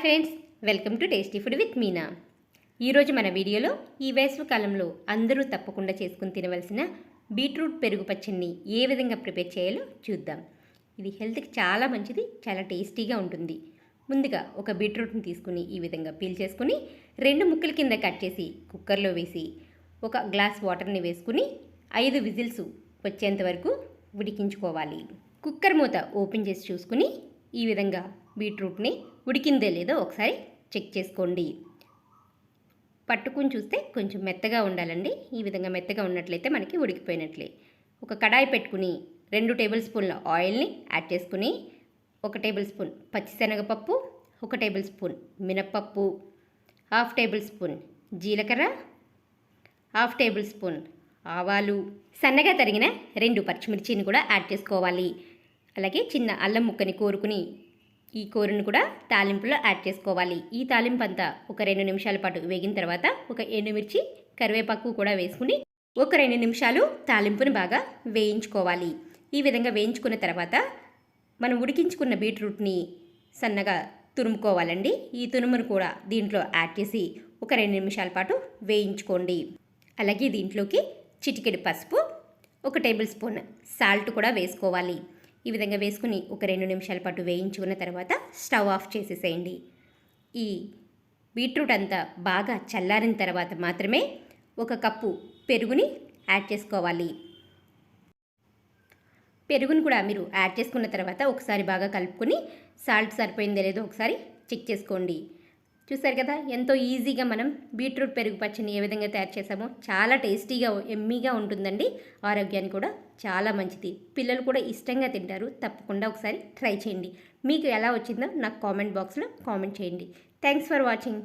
Friends, welcome to tasty food with Meena. ఈరోజు మన వీడియోలో ఈ వేసవి కాలంలో అందరూ తప్పకుండా చేసుకుని తినవలసిన బీట్రూట్ పెరుగు పచ్చడిని ఏ విధంగా ప్రిపేర్ చేయాలో చూద్దాం. ఇది హెల్త్కి చాలా మంచిది, చాలా టేస్టీగా ఉంటుంది. ముందుగా ఒక బీట్రూట్ని తీసుకుని ఈ విధంగా పీల్ చేసుకుని 2 ముక్కల కింద కట్ చేసి కుక్కర్లో వేసి ఒక గ్లాస్ వాటర్ని వేసుకుని 5 విజిల్స్ వచ్చేంత వరకు ఉడికించుకోవాలి. కుక్కర్ మూత ఓపెన్ చేసి చూసుకుని ఈ విధంగా బీట్రూట్ని ఉడికిందే లేదో ఒకసారి చెక్ చేసుకోండి. పట్టుకుని చూస్తే కొంచెం మెత్తగా ఉండాలండి. ఈ విధంగా మెత్తగా ఉన్నట్లయితే మనకి ఉడికిపోయినట్లే. ఒక కడాయి పెట్టుకుని 2 టేబుల్ స్పూన్ల ఆయిల్ని యాడ్ చేసుకుని 1 టేబుల్ స్పూన్ పచ్చిశనగపప్పు, 1 టేబుల్ స్పూన్ మినప్పప్పు, 1/2 టేబుల్ స్పూన్ జీలకర్ర, 1/2 టేబుల్ స్పూన్ ఆవాలు, సన్నగా తరిగిన 2 పచ్చిమిర్చిని కూడా యాడ్ చేసుకోవాలి. అలాగే చిన్న అల్లం ముక్కని కోరుకుని ఈ కూరను కూడా తాలింపులో యాడ్ చేసుకోవాలి. ఈ తాలింపు అంతా ఒక 2 నిమిషాల పాటు వేగిన తర్వాత ఒక ఎండుమిర్చి, కరివేపాకు కూడా వేసుకుని ఒక 2 నిమిషాలు తాలింపుని బాగా వేయించుకోవాలి. ఈ విధంగా వేయించుకున్న తర్వాత మనం ఉడికించుకున్న బీట్రూట్ని సన్నగా తురుముకోవాలండి. ఈ తురుమును కూడా దీంట్లో యాడ్ చేసి ఒక 2 నిమిషాల పాటు వేయించుకోండి. అలాగే దీంట్లోకి చిటికెడు పసుపు, 1 టేబుల్ స్పూన్ సాల్ట్ కూడా వేసుకోవాలి. ఈ విధంగా వేసుకుని ఒక 2 నిమిషాల పాటు వేయించుకున్న తర్వాత స్టవ్ ఆఫ్ చేసేసేయండి. ఈ బీట్రూట్ అంతా బాగా చల్లారిన తర్వాత మాత్రమే 1 కప్పు పెరుగుని యాడ్ చేసుకోవాలి. పెరుగును కూడా మీరు యాడ్ చేసుకున్న తర్వాత ఒకసారి బాగా కలుపుకొని సాల్ట్ సరిపోయిందో లేదో ఒకసారి చెక్ చేసుకోండి. చూసారు కదా, ఎంతో ఈజీగా మనం బీట్రూట్ పెరుగు పచ్చడిని ఏ విధంగా తయారు చేసామో. చాలా టేస్టీగా ఎమ్మీగా ఉంటుందండి. ఆరోగ్యానికి కూడా చాలా మంచిది. పిల్లలు కూడా ఇష్టంగా తింటారు. తప్పకుండా ఒకసారి ట్రై చేయండి. మీకు ఎలా వచ్చిందో నాకు కామెంట్ బాక్స్లో కామెంట్ చేయండి. Thanks for watching.